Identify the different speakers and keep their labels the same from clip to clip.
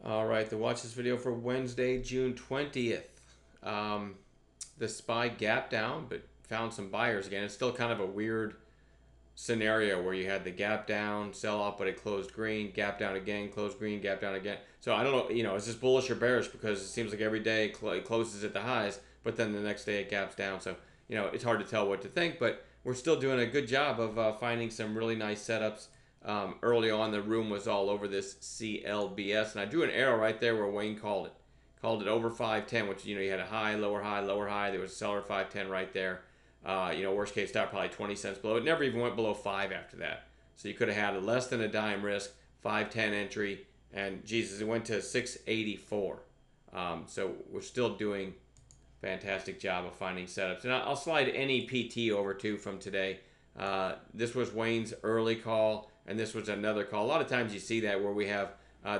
Speaker 1: All right, the watch this video for Wednesday, June 20th. Um, the SPY gapped down, but found some buyers again. It's still kind of a weird scenario where you had the gap down, sell off, but it closed green, gap down again, closed green, gap down again. So I don't know, is this bullish or bearish? Because it seems like every day it closes at the highs, but then the next day it gaps down. So, it's hard to tell what to think, but we're still doing a good job of finding some really nice setups. Early on, the room was all over this CLBS, and I drew an arrow right there where Wayne called it. Called it over 510, which, you had a high, lower high, lower high. There was a seller 510 right there. Worst case stop probably 20 cents below. It never even went below 5 after that. So you could have had a less than a dime risk, 510 entry, and Jesus, it went to 684. So we're still doing a fantastic job of finding setups. And I'll slide any PT over too from today. This was Wayne's early call, and this was another call. A lot of times you see that where we have,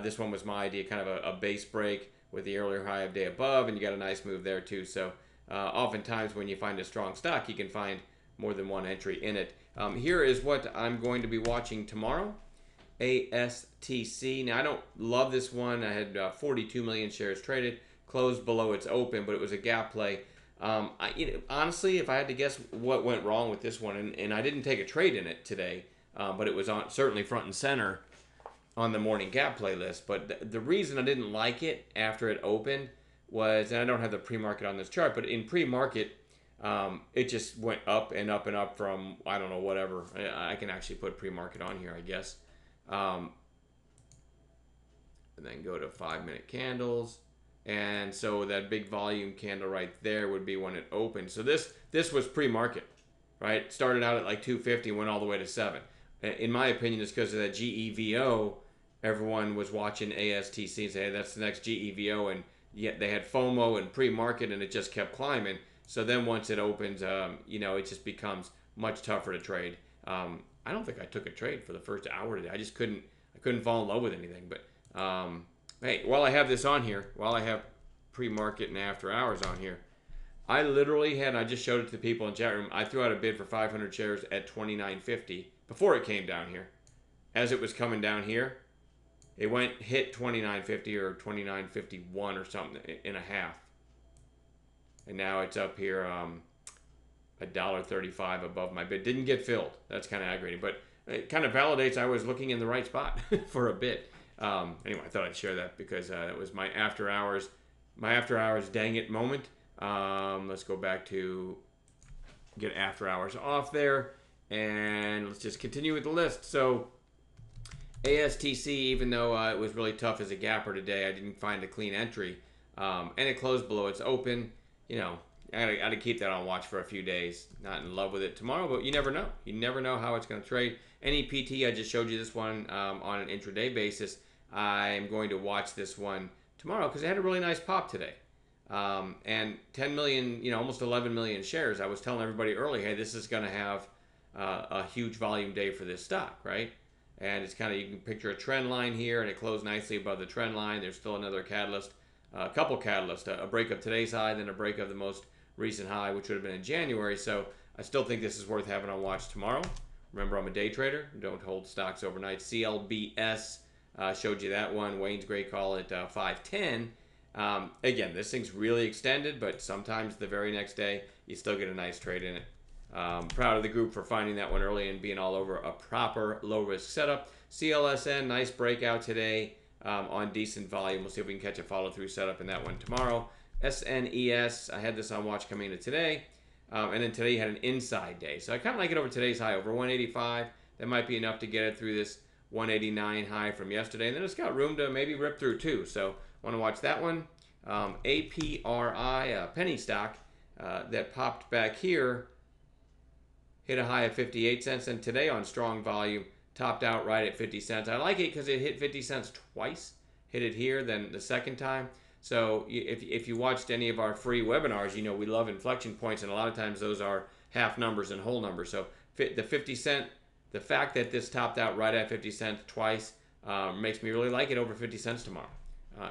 Speaker 1: this one was my idea, kind of a base break with the earlier high of day above, and you got a nice move there too. So oftentimes when you find a strong stock, you can find more than one entry in it. Here is what I'm going to be watching tomorrow. ASTC. Now, I don't love this one. I had 42 million shares traded, closed below its open, but it was a gap play. Honestly, if I had to guess what went wrong with this one, and I didn't take a trade in it today, but it was certainly front and center on the morning gap playlist. But the reason I didn't like it after it opened was, and I don't have the pre-market on this chart, but in pre-market, it just went up and up and up from, I don't know, whatever. I can actually put pre-market on here, I guess. And then go to 5-minute candles. And so that big volume candle right there would be when it opened. So this was pre-market, right? It started out at like 250, went all the way to 7. In my opinion, it's because of that GEVO. Everyone was watching ASTC and say, hey, that's the next GEVO, and yet they had FOMO and pre-market, and it just kept climbing. So then once it opens, it just becomes much tougher to trade. I don't think I took a trade for the first hour today. I couldn't fall in love with anything. But hey, while I have this on here, while I have pre-market and after hours on here, I literally had, I just showed it to the people in chat room, I threw out a bid for 500 shares at 29.50 before it came down here. As it was coming down here, it hit 29.50 or 29.51 or something in a half. And now it's up here $1.35 above my bid. Didn't get filled. That's kind of aggravating, but it kind of validates I was looking in the right spot for a bit. Anyway, I thought I'd share that because it was my after hours dang it moment. Let's go back to get after hours off there, and let's just continue with the list. So ASTC, even though it was really tough as a gapper today, I didn't find a clean entry, and it closed below its open. I gotta keep that on watch for a few days. Not in love with it tomorrow, but you never know. You never know how it's going to trade. Any PT, I just showed you this one on an intraday basis. I'm going to watch this one tomorrow because it had a really nice pop today. And 10 million, almost 11 million shares. I was telling everybody early, hey, this is going to have a huge volume day for this stock, right? And it's kind of, you can picture a trend line here, and it closed nicely above the trend line. There's still another catalyst, a couple catalysts, a break of today's high, then a break of the most recent high, which would have been in January. So I still think this is worth having on watch tomorrow. Remember, I'm a day trader. Don't hold stocks overnight. CLBS, showed you that one. Wayne's great call at 510. Again, this thing's really extended, but sometimes the very next day, you still get a nice trade in it. Proud of the group for finding that one early and being all over a proper low-risk setup. CLSN, nice breakout today on decent volume. We'll see if we can catch a follow-through setup in that one tomorrow. SNES, I had this on watch coming into today. And then today you had an inside day. So I kind of like it over today's high, over 185. That might be enough to get it through this 189 high from yesterday. And then it's got room to maybe rip through too. So want to watch that one. APRI, a penny stock that popped back here, hit a high of 58 cents. And today on strong volume, topped out right at 50 cents. I like it because it hit 50 cents twice. Hit it here, then the second time. So if you watched any of our free webinars, we love inflection points, and a lot of times those are half numbers and whole numbers. So the 50 cent, the fact that this topped out right at 50 cents twice makes me really like it over 50 cents tomorrow.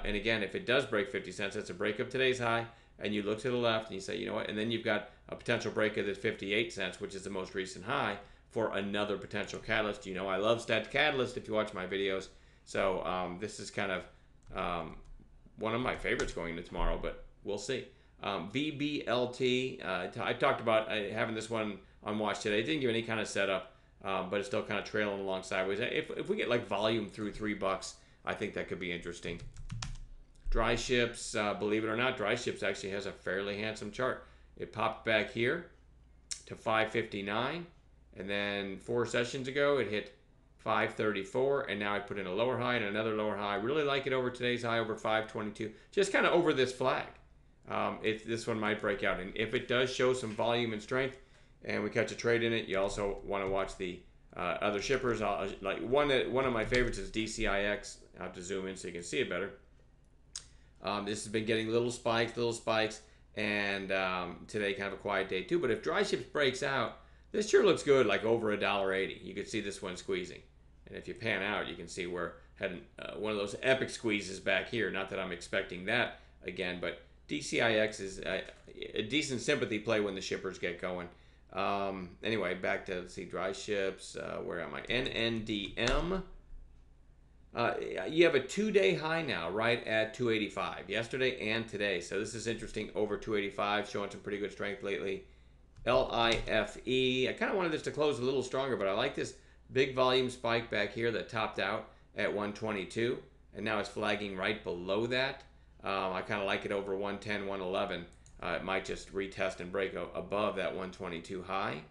Speaker 1: And again, if it does break 50 cents, it's a break of today's high, and you look to the left and you say, you know what, and then you've got a potential break of this 58 cents, which is the most recent high, for another potential catalyst. I love stat catalyst if you watch my videos. So this is kind of One of my favorites going into tomorrow, but we'll see. VBLT, I talked about having this one on watch today. It didn't give any kind of setup, but it's still kind of trailing along sideways. If we get like volume through $3, I think that could be interesting. Dry Ships, believe it or not, Dry Ships actually has a fairly handsome chart. It popped back here to 559, and then 4 sessions ago it hit 534, and now I put in a lower high and another lower high. I really like it over today's high, over 522, just kind of over this flag. This one might break out, and if it does show some volume and strength and we catch a trade in it, you also want to watch the other shippers. Like one of my favorites is DCIX. I have to zoom in so you can see it better. This has been getting little spikes, and today kind of a quiet day too. But if Dry Ships breaks out, this sure looks good, like over $1.80. You could see this one squeezing, and if you pan out, you can see we're had one of those epic squeezes back here. Not that I'm expecting that again, but DCIX is a decent sympathy play when the shippers get going. Anyway, back to, let's see, Dry Ships. Where am I? NNDM. You have a 2-day high now, right at 285. Yesterday and today. So this is interesting. Over 285, showing some pretty good strength lately. LIFE. I kind of wanted this to close a little stronger, but I like this big volume spike back here that topped out at 122, and now it's flagging right below that. I kind of like it over 110, 111. It might just retest and break above that 122 high.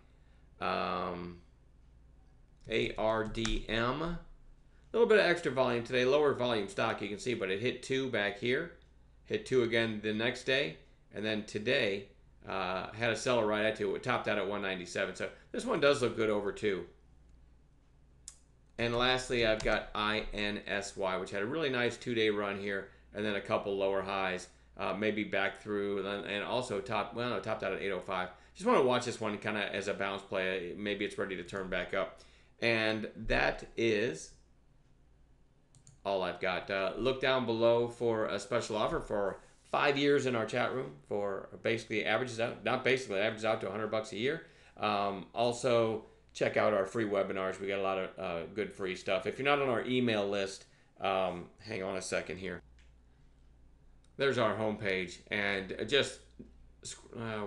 Speaker 1: ARDM. A little bit of extra volume today, lower volume stock, you can see, but it hit 2 back here, hit 2 again the next day, and then today had a seller right at 2. It topped out at 197, so this one does look good over 2. And lastly, I've got INSY, which had a really nice 2-day run here, and then a couple lower highs, maybe back through, and also topped out at 805. Just want to watch this one kind of as a bounce play. Maybe it's ready to turn back up. And that is all I've got. Look down below for a special offer for 5 years in our chat room for basically averages out, not basically, averages out to $100 a year. Also, check out our free webinars. We got a lot of good free stuff. If you're not on our email list, hang on a second here. There's our homepage, and just,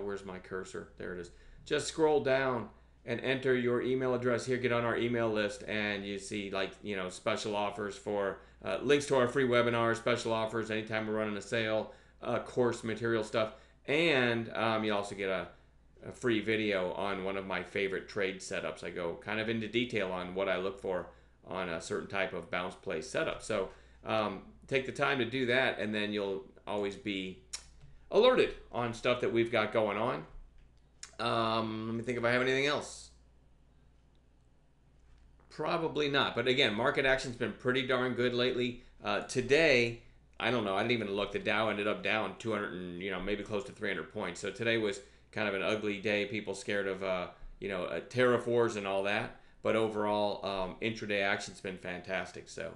Speaker 1: where's my cursor? There it is. Just scroll down and enter your email address here, get on our email list, and you see, like, you know, special offers for links to our free webinars, special offers anytime we're running a sale, course material stuff, and you also get a free video on one of my favorite trade setups. I go kind of into detail on what I look for on a certain type of bounce play setup. So take the time to do that, and then you'll always be alerted on stuff that we've got going on. Let me think if I have anything else. Probably not. But again, market action's been pretty darn good lately. Today, I don't know. I didn't even look. The Dow ended up down 200 and, you know, maybe close to 300 points. So today was kind of an ugly day. People scared of, tariff wars and all that. But overall, intraday action's been fantastic. So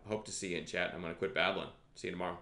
Speaker 1: hope to see you in chat. I'm going to quit babbling. See you tomorrow.